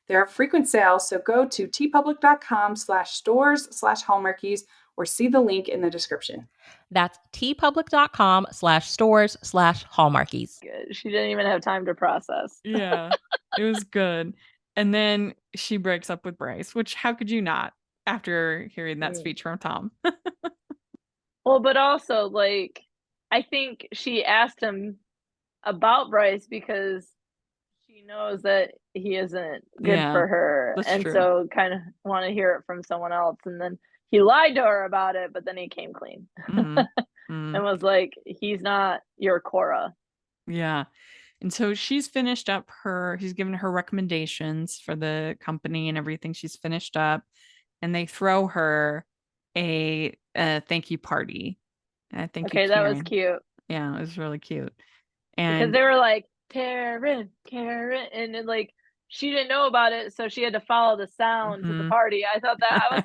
There are frequent sales, so go to tpublic.com/stores/hallmarkies or see the link in the description. That's tpublic.com/stores/hallmarkies. Good. She didn't even have time to process. Yeah, it was good. And then she breaks up with Bryce, which how could you not after hearing that speech from Tom? Well, but also, like, I think she asked him about Bryce because she knows that he isn't good Yeah, for her, that's and true. so kind of want to hear it from someone else. And then he lied to her about it, but then he came clean Mhm. and was like, "He's not your Cora." Yeah. And so she's he's given her recommendations for the company and everything. She's finished up, and they throw her a thank you party. Thank you, Okay, that was Karen. cute Yeah, it was really cute. because And they were like, "Karen, Karen," and then like she didn't know about it, so she had to follow the sound to the mhm. party. I was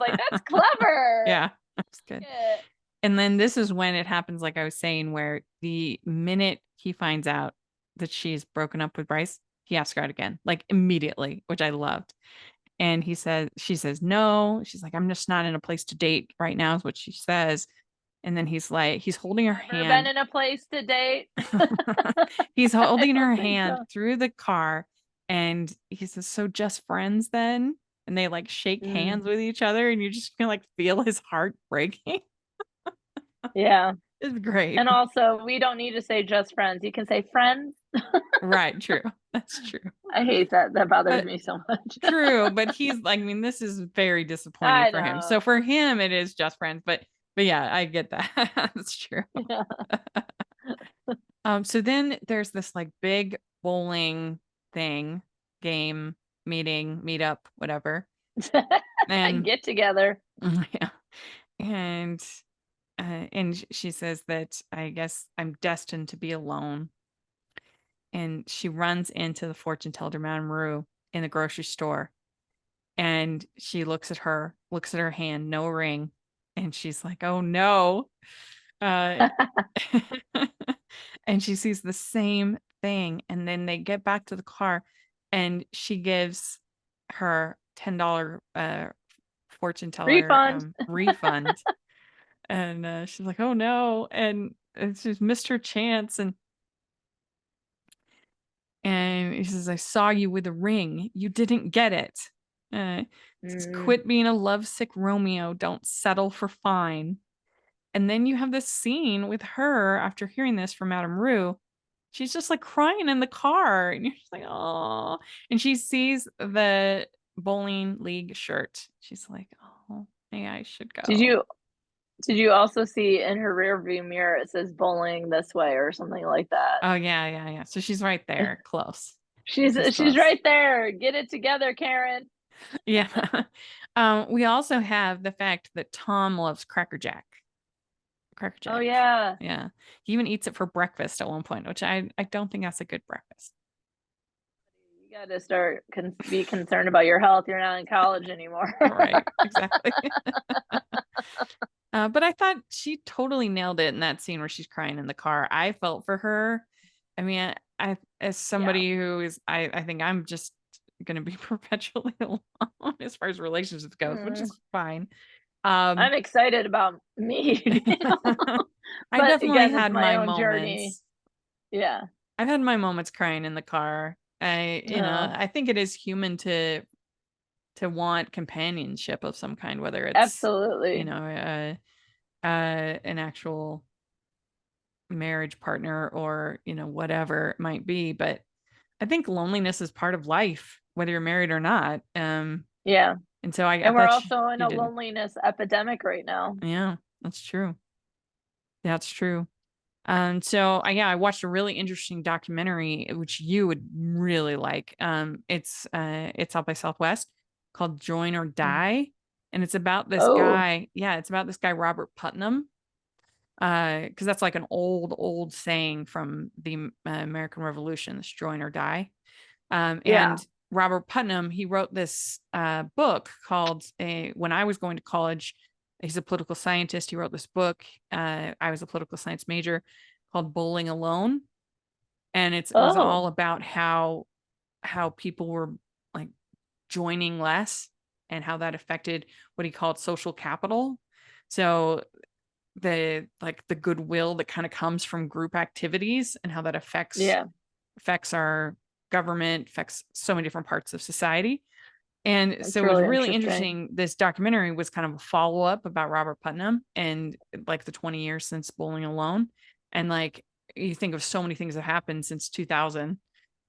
like, "That's clever." Yeah, that's good. Yeah. And then this is when it happens, like I was saying, where the minute he finds out that she's broken up with Bryce, he asks her out again, like immediately, which I loved. And she says no. She's like, I'm just not in a place to date right now, is what she says. And then he's holding her Never been hand. in a place to date. He's I holding don't her think hand so. through the car. And he says, so just friends then? And they like shake Mm, hands with each other. And you just can like feel his heart breaking. yeah. It's great. And also, we don't need to say just friends. You can say friends. Right. True. That's true. I hate that. That bothers But me so much. true. But he's like, I mean, this is very disappointing I for him. So know. for him, it is just friends. But yeah, I get that. That's true. Yeah. So then there's this like big bowling thing, game, meeting, meetup, whatever. And Get together. yeah. And she says that I guess I'm destined to be alone. And she runs into the fortune teller, Madame Rue, in the grocery store. And she looks at her hand, no ring. And she's like, oh no. Uh, and she sees the same thing. And then they get back to the car and she gives her $10 fortune teller Refund. refund. And she's like, oh no. And she's missed her chance. And he says, I saw you with a ring. You didn't get it. Says, Mm. quit being a lovesick Romeo. Don't settle for fine. And then you have this scene with her after hearing this from Madame Rue. She's just like crying in the car. And you're just like, oh. And she sees the bowling league shirt. She's like, oh, maybe I should Did go. you also see in her rear view mirror it says bowling this way or something like that? Oh, yeah, yeah, yeah. So she's right there, close. She's Close. right there. Get it together, Karen. Yeah. We also have the fact that Tom loves Cracker Jack. Cracker Oh Jack. yeah. Yeah. He even eats it for breakfast at one point, which I don't think that's a good breakfast. You got to start be concerned about your health. You're not in college anymore. Right. Exactly. But I thought she totally nailed it in that scene where she's crying in the car. I felt for her. I mean, I as Yeah. somebody who is, I think I'm just going to be perpetually alone as far as relationships goes, which Mm. is fine. I'm excited about me. I But definitely again, it's had my my own journey. moments. Yeah. I've had my moments crying in the car. No. I think it is human to want companionship of some kind, whether it's, you Absolutely. know, an actual marriage partner or, whatever it might be. But I think loneliness is part of life, whether you're married or not. Yeah. And so I And we're thought also in she a did. loneliness epidemic right now. Yeah, that's true. That's true. So yeah, I watched a really interesting documentary which you would really like. It's South by Southwest called Join or Mm. Die, and it's about this Oh, guy. Yeah, it's about this guy Robert Putnam. Because that's like an old saying from the American Revolution, this join or die. yeah. And Robert Putnam, he wrote this book called When I Was Going to College. He's a political scientist. He wrote this book. I was a political science major called Bowling Alone. And it was all Oh, about how people were like joining less and how that affected what he called social capital. So the goodwill that kind of comes from group activities and how that yeah, affects our government, affects so many different parts of society. And that's so it was really really interesting. interesting. This documentary was kind of a follow-up about Robert Putnam and like the 20 years since Bowling Alone. And like you think of so many things that happened since 2000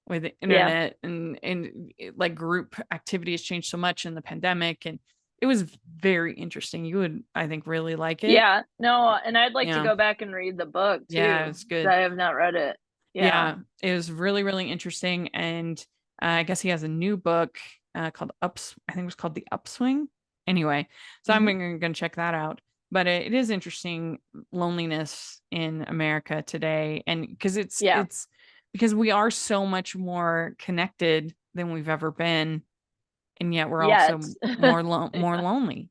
with the Yeah. internet and like group activity has changed so much in the pandemic. And it was very interesting. You would, I think, really like it. Yeah. No, and I'd like to Yeah. go back and read the book Yeah, too, it's 'cause good. I have not read it. Yeah. Yeah, it was really, really interesting. And I guess he has a new book called I think it was called The Upswing. Anyway, so I'm Mhm. going to check that out. But it is interesting, loneliness in America today. And because Yeah. it's because we are so much more connected than we've ever been. And yet we're Yet. also more Yeah, lonely.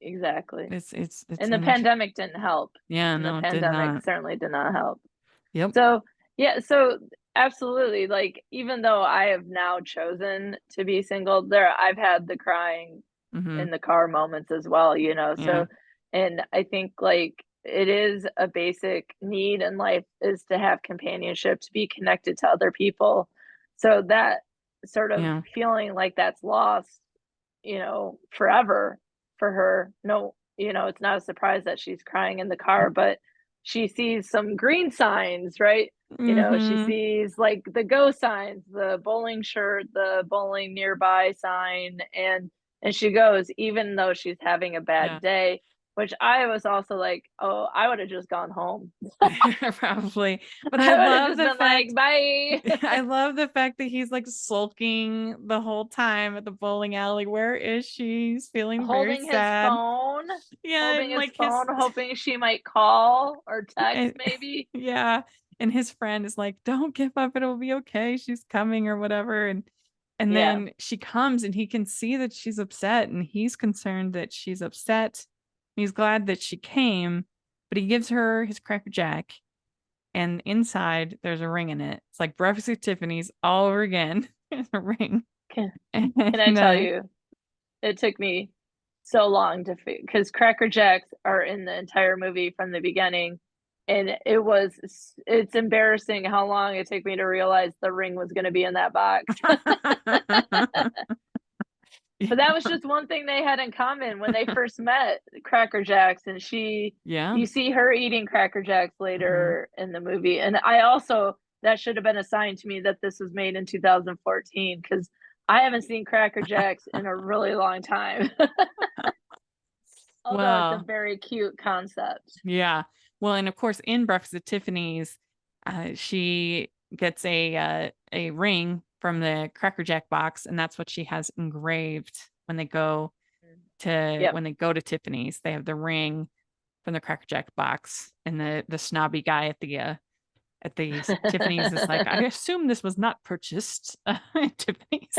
exactly. It's And the an interesting. pandemic didn't help. Yeah, And the no, it did pandemic not. certainly did not help. Yep. So, yeah, so absolutely, like, even though I have now chosen to be single, I've had the crying Mm-hmm. in the car moments as well, you know, Yeah. so and I think, like, it is a basic need in life is to have companionship, to be connected to other people. So that sort of Yeah. feeling like that's lost, forever for her. No, it's not a surprise that she's crying in the car, but she sees some green signs, right? She Mm-hmm. sees like the go signs, the bowling shirt, the bowling nearby sign, and she goes, even though she's having a Yeah. bad day, which I was also like, oh, I would have just gone home. Probably. But I I would have love just the been like, fact bye. I love the fact that he's like sulking the whole time at the bowling alley. Where is she? He's feeling very holding his sad. phone, Yeah, holding and his like phone, hoping she might call or text and, maybe. yeah, and his friend is like, "Don't give up, it'll be okay. She's coming or whatever." And Yeah. then she comes and he can see that she's upset and he's concerned that she's upset. He's glad that she came, but he gives her his Cracker Jack and inside there's a ring in it. It's like Breakfast at Tiffany's all over again. There's a ring. Can can I And tell you, it took me so long to because Cracker Jacks are in the entire movie from the beginning, and it's embarrassing how long it took me to realize the ring was gonna be in that box. But that was just one thing they had in common when they first met, Cracker Jacks, and yeah. you see her eating Cracker Jacks Mhm. later in the movie, and I also that should have been a sign to me that this was made in 2014 because I haven't seen Cracker Jacks in a really long time. Although it's a Well, very cute concept. yeah. Well, and of course, in Breakfast at Tiffany's, she gets a ring from the Cracker Jack box, and that's what she has engraved when they go Mm. Yep. Tiffany's. They have the ring from the Cracker Jack box, and the snobby guy at the Tiffany's is like, I assume this was not purchased at Tiffany's.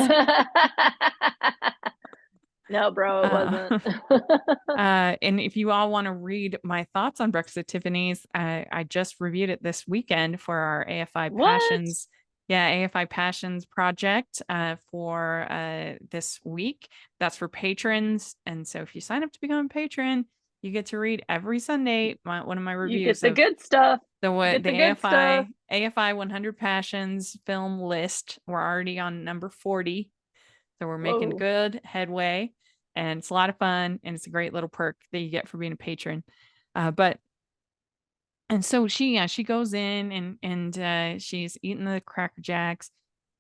No, bro, it Uh, wasn't. and if you all want to read my thoughts on Breakfast at Tiffany's, I just reviewed it this weekend for our AFI What? Passions. Yeah, AFI Passions project for this week. That's for patrons. And so if you sign up to become a patron, you get to read every Sunday one of my You get reviews the of good stuff. You the get the good stuff. AFI 100 Passions film list. We're already on number 40. So we're making Whoa. good headway and it's a lot of fun and it's a great little perk that you get for being a patron. But and so she goes in and she's eating the Cracker Jacks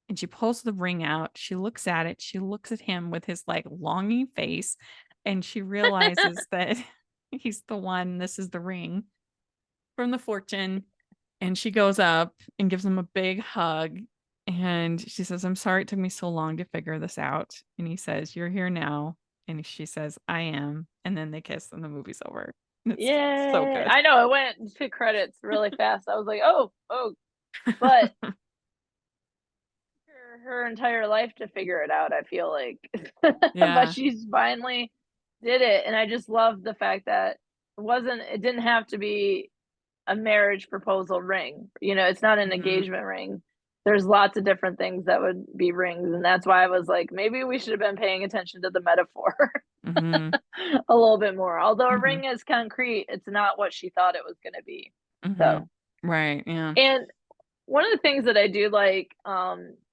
and she pulls the ring out. She looks at it. She looks at him with his like longing face and she realizes that he's the one. This is the ring from the fortune. And she goes up and gives him a big hug. And she says, I'm sorry it took me so long to figure this out. And he says, You're here now. And she says, I am. And then they kiss and the movie's over. And it's so Yay. good. I know it went to credits really fast. I was like, oh, oh, but her entire life to figure it out, I feel like. But Yeah. she's finally did it. And I just love the fact that it didn't have to be a marriage proposal ring. You know, it's not an Mhm. engagement ring. There's lots of different things that would be rings, and that's why I was like, maybe we should have been paying attention to the metaphor Mhm. a little bit more. Although a Mhm. ring is concrete, it's not what she thought it was going to be. So, Mhm. Right. Yeah. and one of the things that I do like,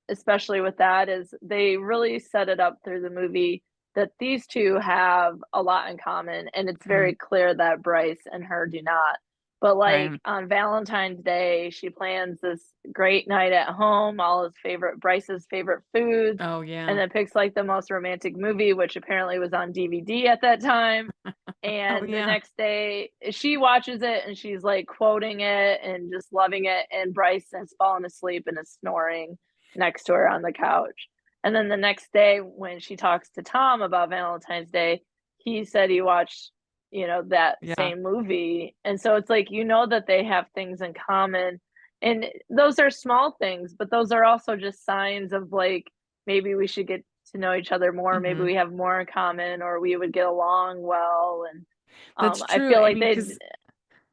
especially with that, is they really set it up through the movie that these two have a lot in common, and it's Mhm. very clear that Bryce and her do not. But like Right. on Valentine's Day, she plans this great night at home, all his favorite Bryce's favorite foods, Oh and yeah. then picks like the most romantic movie, which apparently was on DVD at that time. Oh And the yeah. next day, she watches it and she's like quoting it and just loving it. And Bryce has fallen asleep and is snoring next to her on the couch. And then the next day, when she talks to Tom about Valentine's Day, he said he watched, that Yeah. same movie. And so it's like, that they have things in common. And those are small things, but those are also just signs of like, maybe we should get to know each other more. Maybe Mhm. we have more in common, or we would get along well. And That's I true. feel I like mean, they, because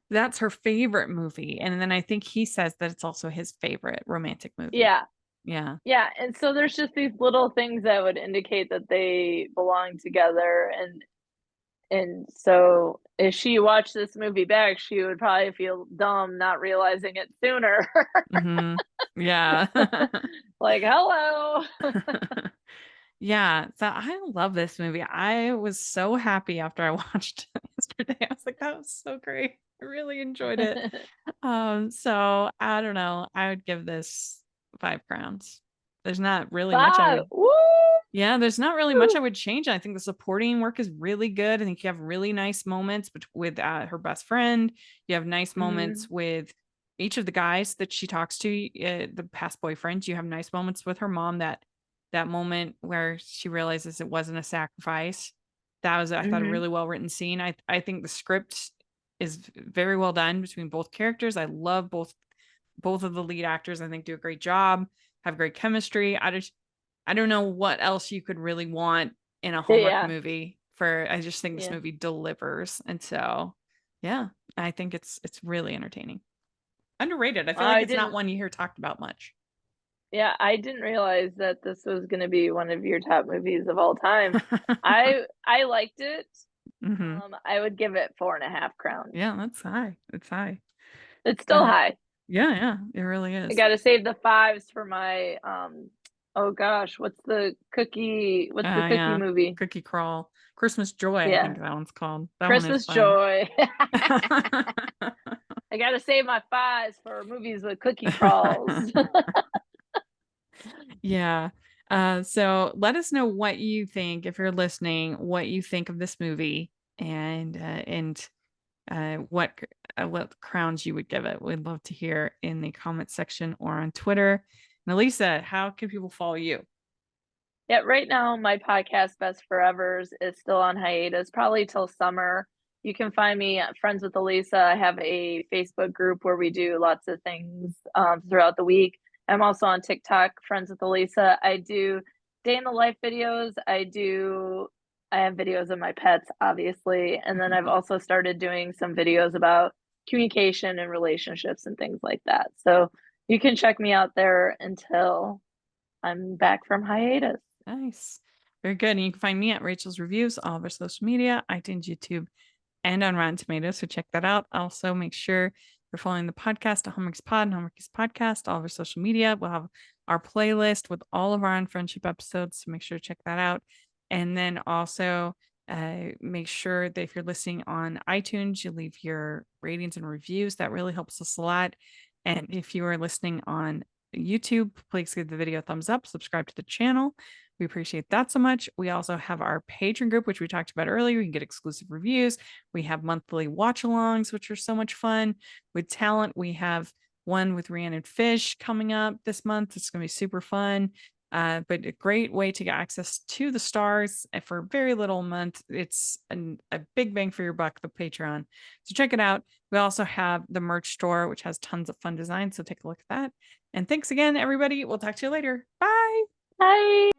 that's her favorite movie, and then I think he says that it's also his favorite romantic movie. yeah, Yeah. yeah. And so there's just these little things that would indicate that they belong together. And so if she watched this movie back, she would probably feel dumb not realizing it sooner. Mhm. Yeah. Like, hello. Yeah, so I love this movie. I was so happy after I watched it yesterday. I was like, "That was so great." I really enjoyed it. So I don't know. I would give this 5 crowns. There's not really much I Five. would Woo! Yeah, there's not really much I would change. I think the supporting work is really good. I think you have really nice moments with her best friend. You have nice moments Mhm. with each of the guys that she talks to, the past boyfriends. You have nice moments with her mom. That moment where she realizes it wasn't a sacrifice. That was, I thought, a Mhm. really well written scene. I think the script is very well done between both characters. I love both of the lead actors. I think do a great job. Have great chemistry. I don't know what else you could really want in a Hallmark Yeah. movie for I just think this Yeah. movie delivers, and so, yeah, I think it's really entertaining. Underrated, I feel like I it's not didn't one you hear talked about much. Yeah, I didn't realize that this was gonna be one of your top movies of all time. I liked it. Mhm. I would give it 4.5 crowns. Yeah, that's high, it's high. It's still Uh, high. yeah, yeah, it really I is. gotta save the fives for my, oh gosh, what's the cookie Yeah, movie? Cookie Crawl. Christmas Joy, I Yeah, think that one's called. That one is Christmas fun. Joy. I gotta save my fives for movies with cookie crawls. Yeah. So let us know what you think if you're listening, what you think of this movie and what crowns you would give it. We'd love to hear in the comment section or on Twitter. And Alysa, how can people follow you? Yeah, right now my podcast Best Forevers is still on hiatus, probably till summer. You can find me at Friends with Alysa. I have a Facebook group where we do lots of things throughout the week. I'm also on TikTok, Friends with Alysa. I do day in the life videos. I have videos of my pets, obviously, and then I've also started doing some videos about communication and relationships and things like that. So you can check me out there until I'm back from hiatus. Nice. Very good. And you can find me at Rachel's Reviews, all of our social media, iTunes, YouTube, and on Rotten Tomatoes. So check that out. Also, make sure you're following the podcast at Hallmark's Pod and Hallmark's Podcast, all of our social media. We'll have our playlist with all of our On Friendship episodes. So make sure to check that out. And then also make sure that if you're listening on iTunes, you leave your ratings and reviews. That really helps us a lot. And if you are listening on YouTube, please give the video a thumbs up, subscribe to the channel. We appreciate that so much. We also have our Patreon group, which we talked about earlier. You can get exclusive reviews. We have monthly watch alongs, which are so much fun. With talent, we have one with Rhiannon Fish coming up this month. It's going to be super fun. But a great way to get access to the stars for very little a month. It's a big bang for your buck, the Patreon. So check it out. We also have the merch store, which has tons of fun designs. So take a look at that. And thanks again, everybody. We'll talk to you later. Bye. Bye.